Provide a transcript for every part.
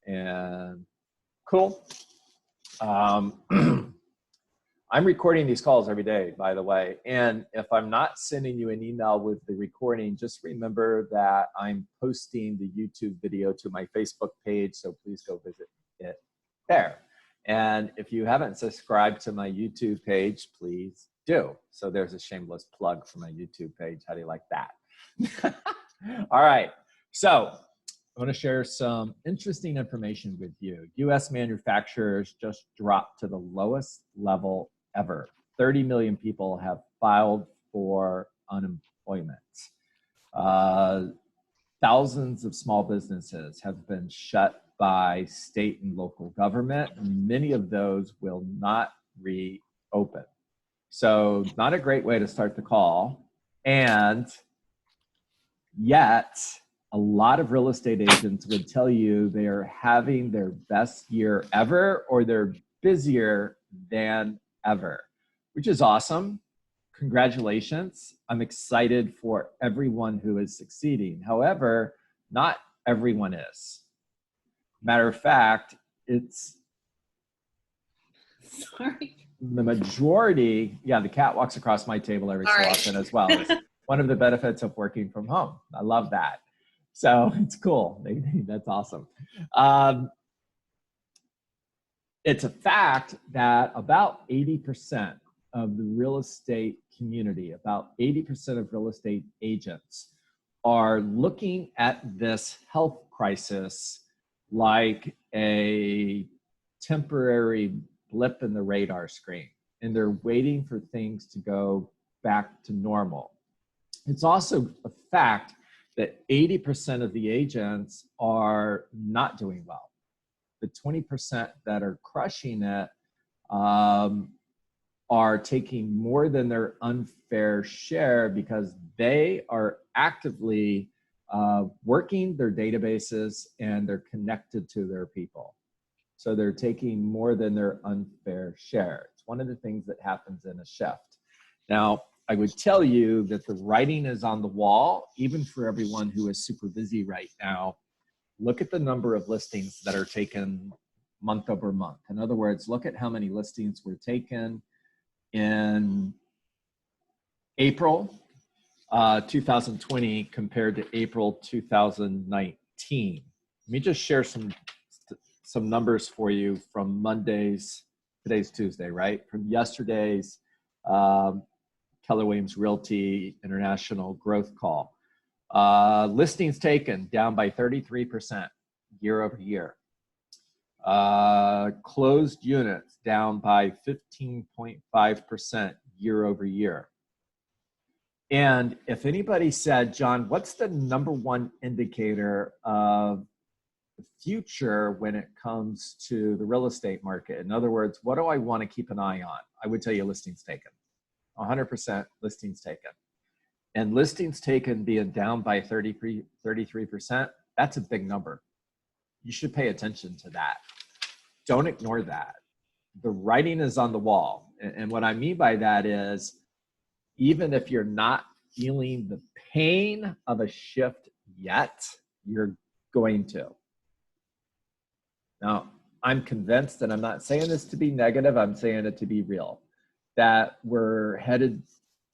And cool. I'm recording these calls every day, by the way. And if I'm not sending you an email with the recording, just remember that I'm posting the YouTube video to my Facebook page. So please go visit it there. And if you haven't subscribed to my YouTube page, please do. So there's a shameless plug for my YouTube page. How do you like that? All right. So I want to share some interesting information with you. U.S. manufacturers just dropped to the lowest level ever. 30 million people have filed for unemployment. Thousands of small businesses have been shut by state and local government, and many of those will not reopen. So not a great way to start the call. And yet, a lot of real estate agents would tell you they are having their best year ever, or they're busier than ever, which is awesome. Congratulations. I'm excited for everyone who is succeeding. However, not everyone is. Matter of fact, it's the majority. Yeah, the cat walks across my table every so often as well. It's one of the benefits of working from home. I love that. So it's cool. That's awesome. It's a fact that about 80% of the real estate community, about 80% of real estate agents are looking at this health crisis like a temporary blip in the radar screen, and they're waiting for things to go back to normal. It's also a fact that 80% of the agents are not doing well. The 20% that are crushing it are taking more than their unfair share because they are actively working their databases and they're connected to their people. So they're taking more than their unfair share. It's one of the things that happens in a shift. Now, I would tell you that the writing is on the wall, even for everyone who is super busy right now. Look at the number of listings that are taken month over month. In other words, look at how many listings were taken in April 2020 compared to April 2019. Let me just share some numbers for you from today's Tuesday, right? From yesterday's Keller Williams Realty International Growth Call. Listings taken down by 33% year over year. Closed units down by 15.5% year over year. And if anybody said, John, what's the number one indicator of the future when it comes to the real estate market? In other words, what do I want to keep an eye on? I would tell you listings taken. 100% listings taken. And listings taken being down by 33%, that's a big number. You should pay attention to that. Don't ignore that. The writing is on the wall. And what I mean by that is, even if you're not feeling the pain of a shift yet, you're going to. Now, I'm convinced, and I'm not saying this to be negative, I'm saying it to be real, that we're headed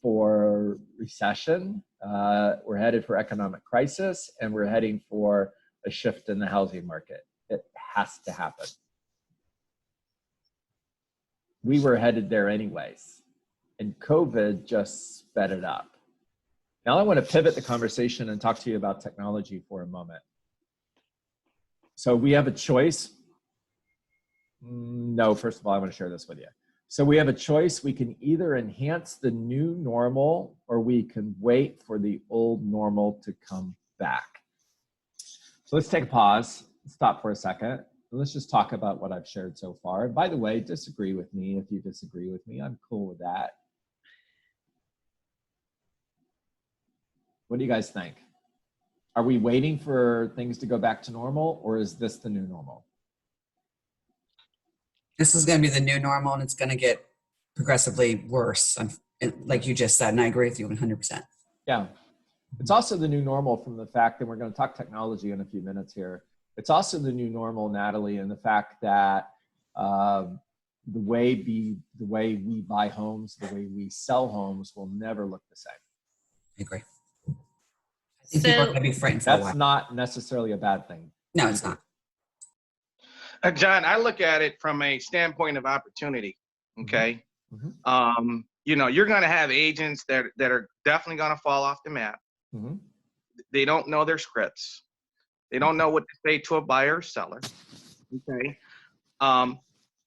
for recession, we're headed for economic crisis, and we're heading for a shift in the housing market. It has to happen. We were headed there anyways, and COVID just sped it up. Now I want to pivot the conversation and talk to you about technology for a moment. So we have a choice. No, first of all, I want to share this with you. So we have a choice. We can either enhance the new normal, or we can wait for the old normal to come back. So let's take a pause, stop for a second, and let's just talk about what I've shared so far. And by the way, disagree with me. If you disagree with me, I'm cool with that. What do you guys think? Are we waiting for things to go back to normal, or is this the new normal? This is going to be the new normal, and it's going to get progressively worse, like you just said, and I agree with you 100%. Yeah. It's also the new normal from the fact that we're going to talk technology in a few minutes here. It's also the new normal, Natalie, and the fact that the way we buy homes, the way we sell homes will never look the same. I agree. I think people are going to be frightened for a while. That's not necessarily a bad thing. No, it's not. John, I look at it from a standpoint of opportunity. Okay. Mm-hmm. You know, you're going to have agents that are definitely going to fall off the map. Mm-hmm. They don't know their scripts. They don't know what to say to a buyer or seller. Okay.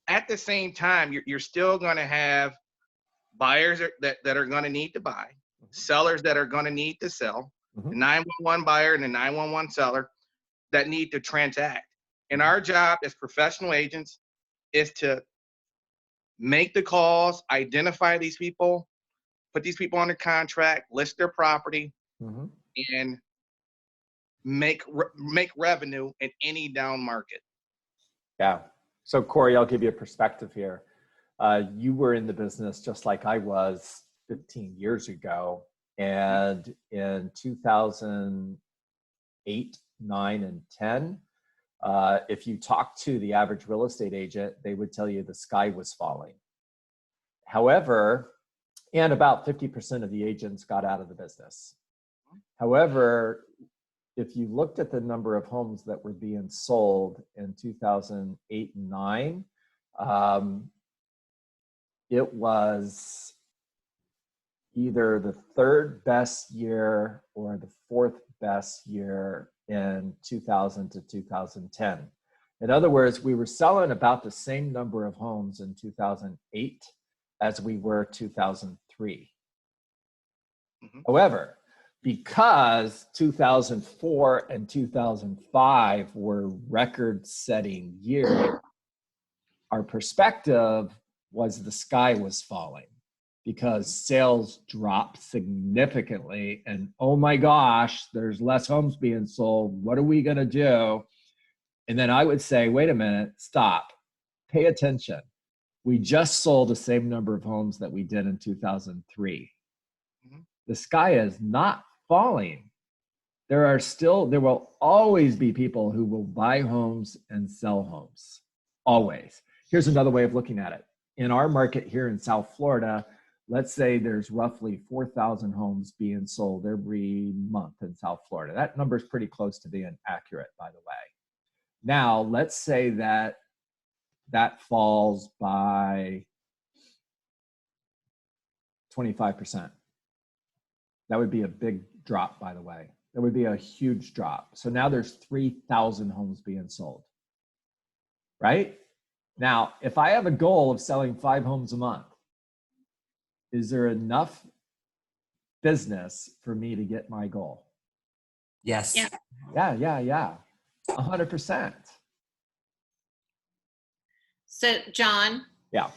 At the same time, you're still going to have buyers that are going to need to buy, sellers that are going to need to sell, the 911 buyer and the 911 seller that need to transact. And our job as professional agents is to make the calls, identify these people, put these people under contract, list their property, and make revenue in any down market. Yeah. So Corey, I'll give you a perspective here. You were in the business just like I was 15 years ago. And in 2008, 9, and 10, if you talk to the average real estate agent, they would tell you the sky was falling. However, and about 50% of the agents got out of the business. However, if you looked at the number of homes that were being sold in 2008 and 9, it was either the third best year or the fourth best year in 2000 to 2010. In other words, we were selling about the same number of homes in 2008 as we were 2003. However, because 2004 and 2005 were record-setting years, our perspective was the sky was falling because sales dropped significantly and, oh my gosh, there's less homes being sold. What are we going to do? And then I would say, wait a minute, stop, pay attention. We just sold the same number of homes that we did in 2003. The sky is not falling. There will always be people who will buy homes and sell homes. Always. Here's another way of looking at it. In our market here in South Florida, let's say there's roughly 4,000 homes being sold every month in South Florida. That number is pretty close to being accurate, by the way. Now, let's say that falls by 25%. That would be a big drop, by the way. That would be a huge drop. So now there's 3,000 homes being sold, right? Now, if I have a goal of selling 5 homes a month, is there enough business for me to get my goal? Yes. Yeah. Yeah. 100%. So, John. Yeah.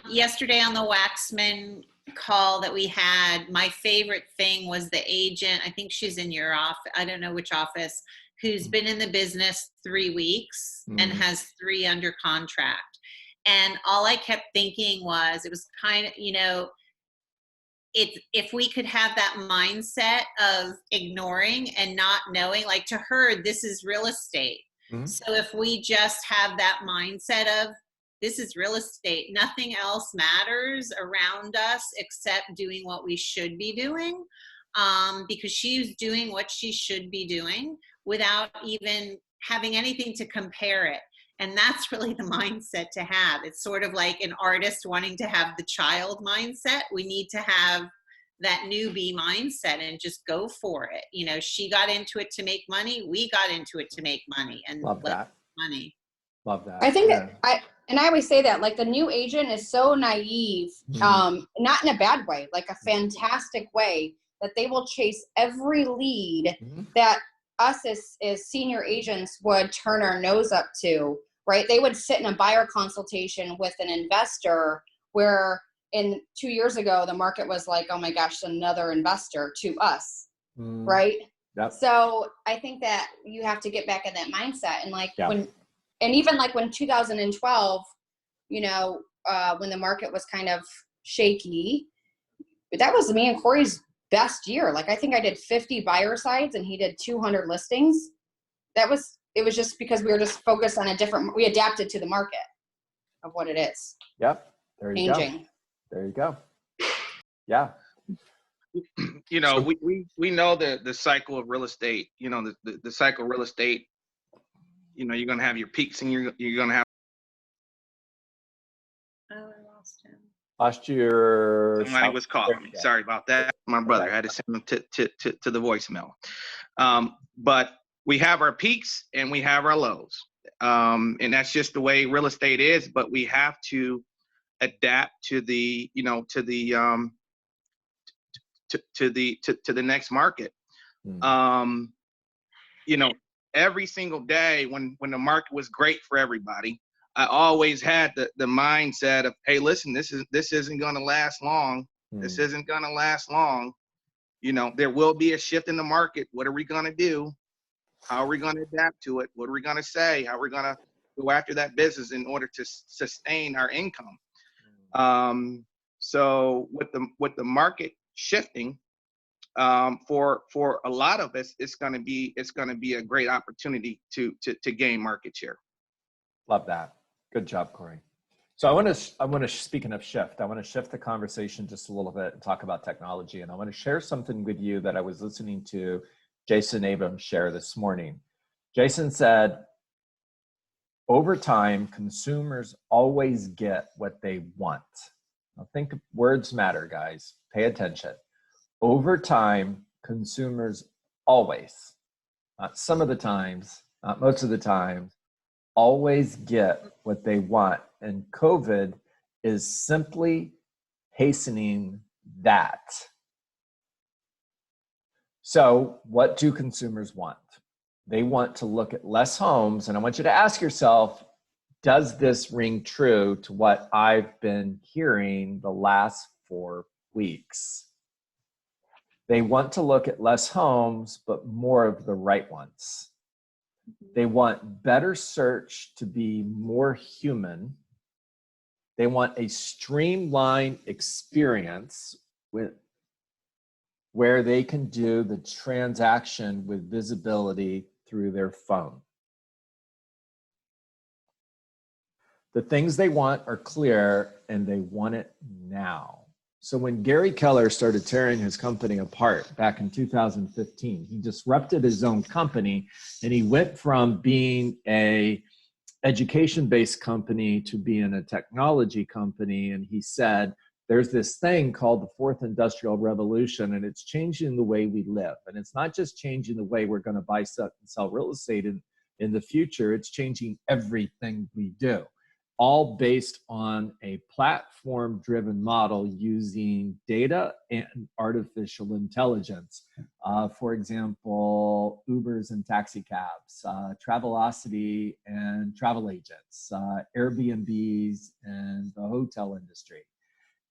Yesterday on the Waxman call that we had, my favorite thing was the agent. I think she's in your office. I don't know which office. Who's been in the business 3 weeks and has 3 under contract. And all I kept thinking was, it was kind of, if we could have that mindset of ignoring and not knowing, like to her, this is real estate. So if we just have that mindset of, this is real estate, nothing else matters around us except doing what we should be doing, because she's doing what she should be doing without even having anything to compare it. And that's really the mindset to have. It's sort of like an artist wanting to have the child mindset. We need to have that newbie mindset and just go for it. She got into it to make money. We got into it to make money and Love that. Money. Love that. I think that I always say that, like, the new agent is so naive, not in a bad way, like a fantastic way, that they will chase every lead that us as senior agents would turn our nose up to, right? They would sit in a buyer consultation with an investor where in 2 years ago, the market was like, oh my gosh, another investor to us, right? Yep. So I think that you have to get back in that mindset. And even when 2012, when the market was kind of shaky, that was me and Corey's best year. Like, I think I did 50 buyer sites and he did 200 listings. That was it was just because we were just focused on we adapted to the market of what it is Yep. There you go. changing. There you go. Yeah. You know, So- we know the cycle of real estate. You know, the cycle of real estate. You know, you're gonna have your peaks and you're gonna have. Oh, I lost him. Last year. Somebody was calling me. Sorry about that. My brother had to send them to the voicemail. But we have our peaks and we have our lows. And that's just the way real estate is, but we have to adapt to the, you know, to the next market. You know, every single day when the market was great for everybody, I always had the mindset of, hey, listen, this isn't going to last long. This isn't going to last long. You know, there will be a shift in the market. What are we going to do? How are we going to adapt to it? What are we going to say? How are we going to go after that business in order to sustain our income? So with the market shifting, for a lot of us, it's going to be a great opportunity to gain market share. Love that. Good job, Corey. So I want to, speaking of shift, I want to shift the conversation just a little bit and talk about technology. And I want to share something with you that I was listening to Jason Abrams share this morning. Jason said, over time, consumers always get what they want. Now think words matter, guys. Pay attention. Over time, consumers always, not some of the times, not most of the time, always get what they want. And COVID is simply hastening that. So what do consumers want? They want to look at less homes. And I want you to ask yourself, does this ring true to what I've been hearing the last 4 weeks? They want to look at less homes, but more of the right ones. They want better search to be more human. They want a streamlined experience where they can do the transaction with visibility through their phone. The things they want are clear and they want it now. So when Gary Keller started tearing his company apart back in 2015, he disrupted his own company and he went from being a education-based company to being a technology company. And he said, there's this thing called the fourth industrial revolution, and it's changing the way we live. And it's not just changing the way we're going to buy, sell real estate in the future. It's changing everything we do, all based on a platform-driven model using data and artificial intelligence. For example, Ubers and taxi cabs, Travelocity and travel agents, Airbnbs and the hotel industry.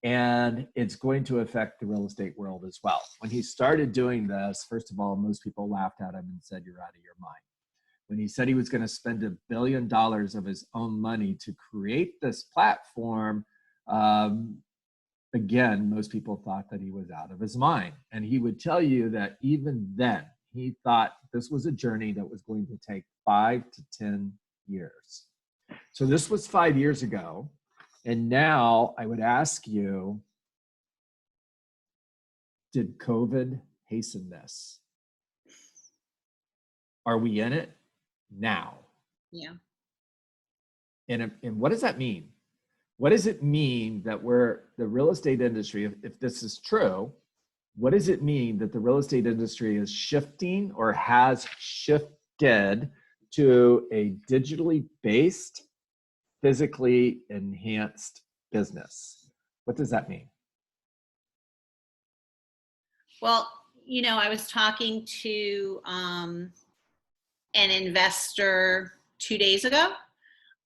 And it's going to affect the real estate world as well. When he started doing this, first of all, most people laughed at him and said, you're out of your mind. When he said he was going to spend $1 billion of his own money to create this platform, again, most people thought that he was out of his mind. And he would tell you that even then, he thought this was a journey that was going to take 5 to 10 years. So this was 5 years ago. And now I would ask you, did COVID hasten this? Are we in it now? Yeah. And what does that mean? What does it mean that the real estate industry, if this is true, what does it mean that the real estate industry is shifting or has shifted to a digitally based, physically enhanced business? What does that mean? Well, you know, I was talking to an investor 2 days ago,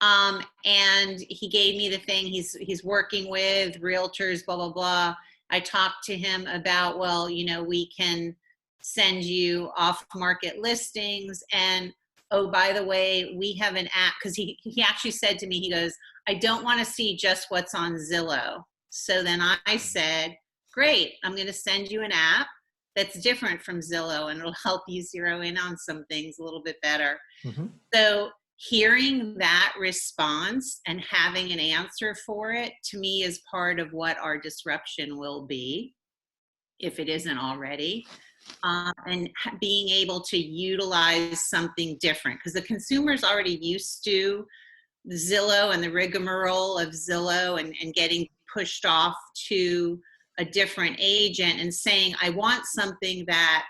and he gave me the thing. He's working with realtors, blah, blah, blah. I talked to him about, well, you know, we can send you off-market listings. And, oh, by the way, we have an app, because he actually said to me, he goes, I don't want to see just what's on Zillow. So then I said, great, I'm going to send you an app that's different from Zillow, and it'll help you zero in on some things a little bit better. Mhm. So hearing that response and having an answer for it, to me, is part of what our disruption will be, if it isn't already. And being able to utilize something different, because the consumer's already used to Zillow and the rigmarole of Zillow, and getting pushed off to a different agent and saying, I want something that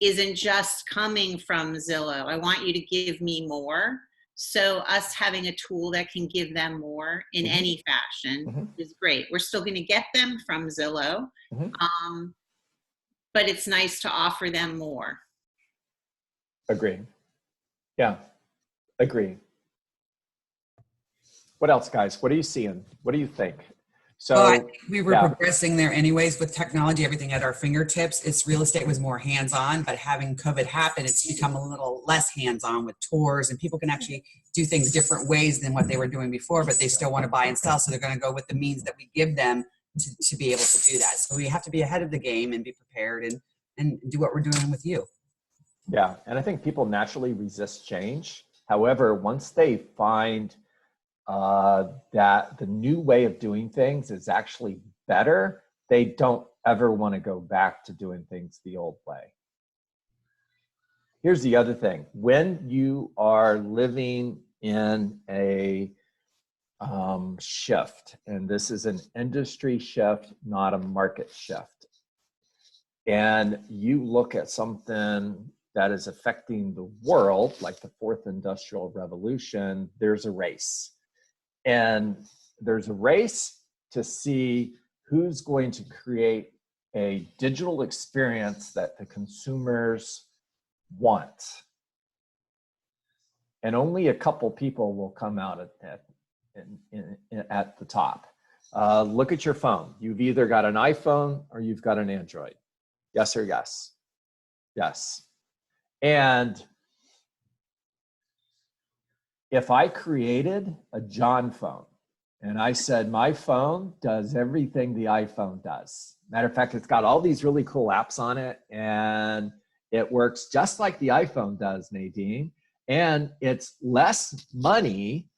isn't just coming from Zillow. I want you to give me more. So us having a tool that can give them more in Mhm. any fashion Mhm. is great. We're still going to get them from Zillow, Mhm. but it's nice to offer them more. Agree. Yeah, agree. What else, guys? What are you seeing? What do you think? So, Well, I think we were yeah. progressing there anyways with technology, everything at our fingertips. It's real estate was more hands-on, but having COVID happen, it's become a little less hands-on with tours, and people can actually do things different ways than what they were doing before, but they still want to buy and sell. So they're going to go with the means that we give them to be able to do that. So we have to be ahead of the game and be prepared and do what we're doing with you. Yeah, and I think people naturally resist change. However, once they find that the new way of doing things is actually better, they don't ever want to go back to doing things the old way. Here's the other thing. When you are living in a shift, and this is an industry shift, not a market shift, and you look at something that is affecting the world, like the fourth industrial revolution, there's a race. And there's a race to see who's going to create a digital experience that the consumers want. And only a couple people will come out at the top. Look at your phone. You've either got an iPhone or you've got an Android. Yes or yes? Yes. And if I created a John phone and I said, my phone does everything the iPhone does. Matter of fact, it's got all these really cool apps on it, and it works just like the iPhone does, Nadine, and it's less money.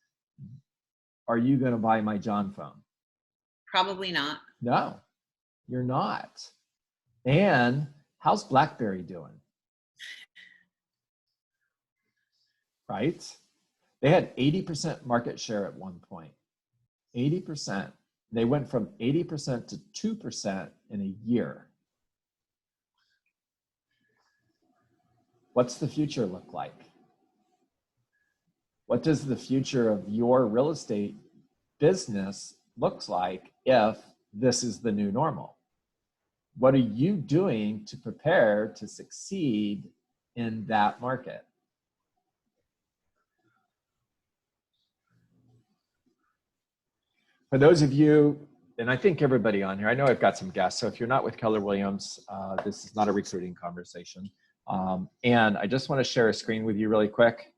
Are you going to buy my John phone? Probably not. No, you're not. And how's BlackBerry doing? Right? They had 80% market share at one point. 80%. They went from 80% to 2% in a year. What's the future look like? What does the future of your real estate business looks like if this is the new normal? What are you doing to prepare to succeed in that market? For those of you, and I think everybody on here, I know I've got some guests, so if you're not with Keller Williams, this is not a recruiting conversation. And I just want to share a screen with you really quick.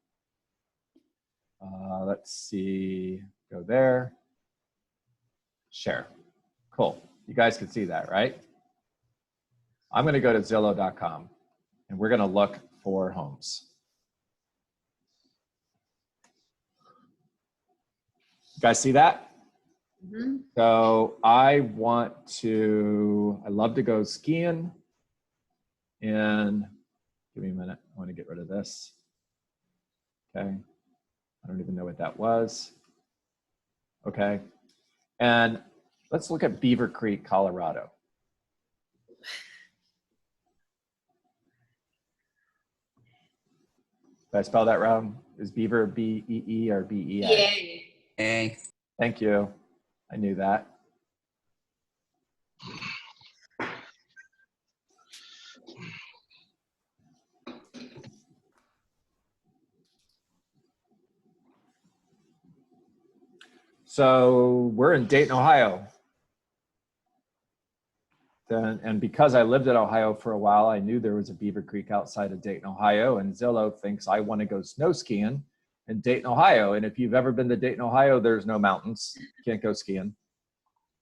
Let's see, go there. Share. Cool. You guys can see that, right? I'm going to go to Zillow.com and we're going to look for homes. You guys see that? Mm-hmm. So I love to go skiing, and give me a minute. I want to get rid of this. Okay. I don't even know what that was. Okay. And let's look at Beaver Creek, Colorado. Did I spell that wrong? Is Beaver B-E-E or B-E-A? Yeah. Hey. Thank you. I knew that. So we're in Dayton, Ohio. And because I lived in Ohio for a while, I knew there was a Beaver Creek outside of Dayton, Ohio, and Zillow thinks I want to go snow skiing in Dayton, Ohio. And if you've ever been to Dayton, Ohio, there's no mountains. You can't go skiing.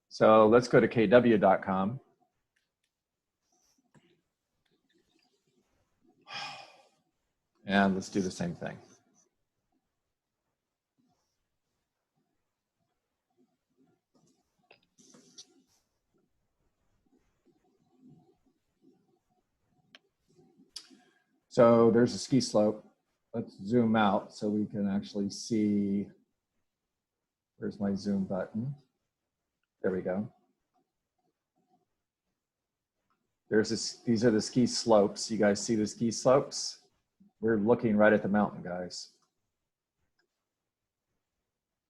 So let's go to kw.com. And let's do the same thing. So there's a ski slope. Let's zoom out so we can actually see. Where's my zoom button? There we go. These are the ski slopes. You guys see the ski slopes? We're looking right at the mountain, guys.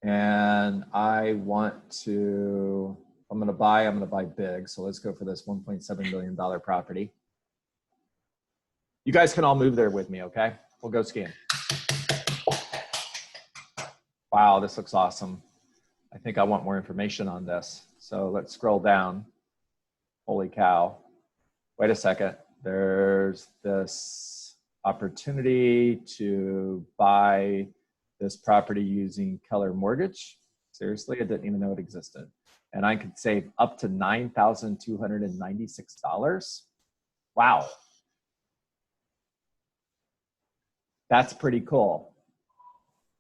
And I want to, I'm gonna buy big. So let's go for this $1.7 million property. You guys can all move there with me, okay? We'll go skiing. Wow, this looks awesome. I think I want more information on this. So let's scroll down. Holy cow. Wait a second. There's this opportunity to buy this property using Keller Mortgage. Seriously, I didn't even know it existed. And I could save up to $9,296. Wow. That's pretty cool.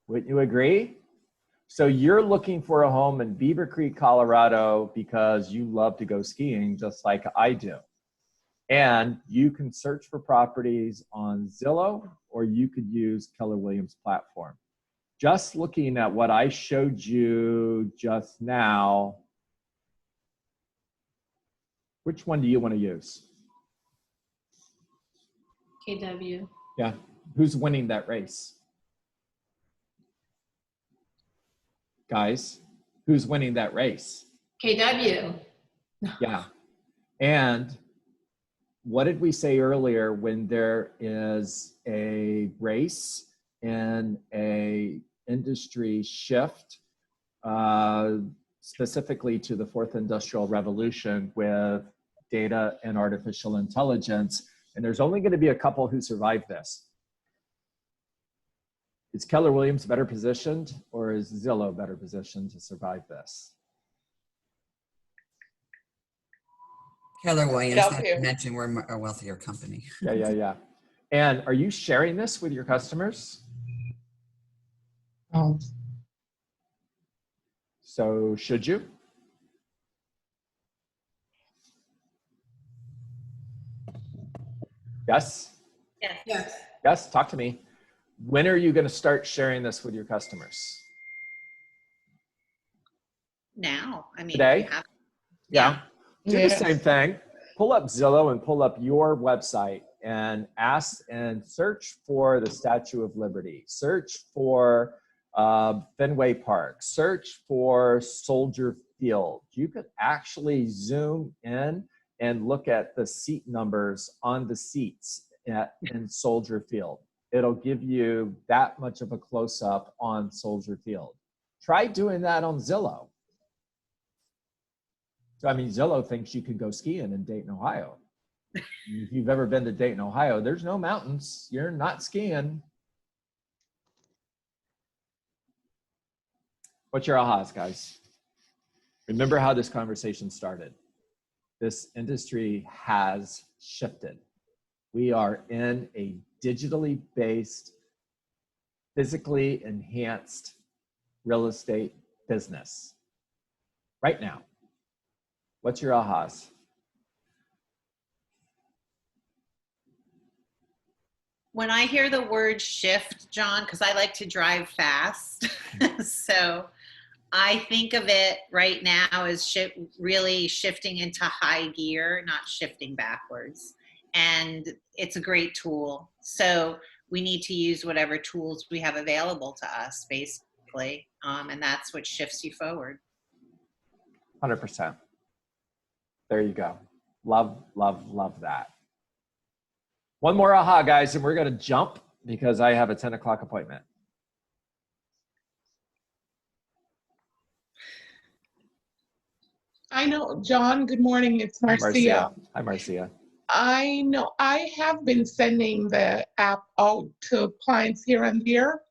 Wouldn't you agree? So you're looking for a home in Beaver Creek, Colorado, because you love to go skiing just like I do. And you can search for properties on Zillow, or you could use Keller Williams platform. Just looking at what I showed you just now, which one do you want to use? KW. Yeah. Who's winning that race? Guys, who's winning that race? KW. Yeah. And what did we say earlier when there is a race and a industry shift, specifically to the fourth industrial revolution with data and artificial intelligence, and there's only going to be a couple who survive this. Is Keller Williams better positioned, or is Zillow better positioned to survive this? Keller Williams, Get out not here. to mention we're a wealthier company. Yeah. And are you sharing this with your customers? Oh. So should you? Yes? Yes. Yes, talk to me. When are you going to start sharing this with your customers? Now, I mean, Today? we have, Yeah. Do the Yes. same thing. Pull up Zillow and pull up your website and ask and search for the Statue of Liberty. Search for Fenway Park. Search for Soldier Field. You could actually zoom in and look at the seat numbers on the seats in Soldier Field. It'll give you that much of a close-up on Soldier Field. Try doing that on Zillow. So, I mean, Zillow thinks you could go skiing in Dayton, Ohio. If you've ever been to Dayton, Ohio, there's no mountains. You're not skiing. What's your ahas, guys? Remember how this conversation started. This industry has shifted. We are in a digitally based, physically enhanced real estate business right now. What's your ahas? when I hear the word shift, John, because I like to drive fast, so I think of it right now as really shifting into high gear, not shifting backwards. And it's a great tool. So we need to use whatever tools we have available to us, basically. And that's what shifts you forward. 100%. There you go. Love, love, love that. One more aha, guys, and we're going to jump because I have a 10 o'clock appointment. I know, John, good morning. It's Marcia. Hi, Marcia. I know I have been sending the app out to clients here and there,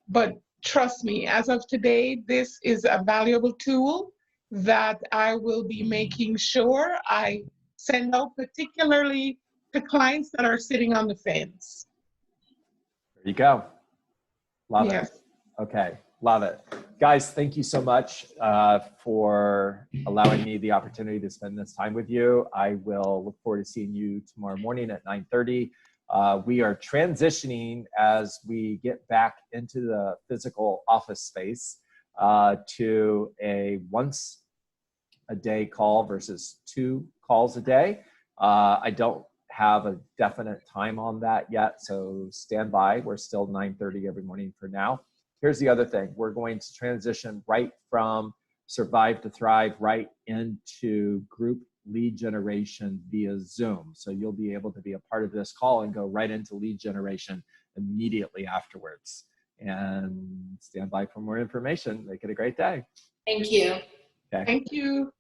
but trust me, as of today, this is a valuable tool that I will be making sure I send out, particularly to clients that are sitting on the fence. you go. Love Yes. it. Okay, love it. Guys, thank you so much for allowing me the opportunity to spend this time with you. I will look forward to seeing you tomorrow morning at 9:30. We are transitioning as we get back into the physical office space to a once a day call versus 2 calls a day. I don't have a definite time on that yet, so stand by. We're still 9:30 every morning for now. Here's the other thing. We're going to transition right from Survive to Thrive right into group lead generation via Zoom. So you'll be able to be a part of this call and go right into lead generation immediately afterwards. And stand by for more information. Make it a great day. Thank you. Okay. Thank you.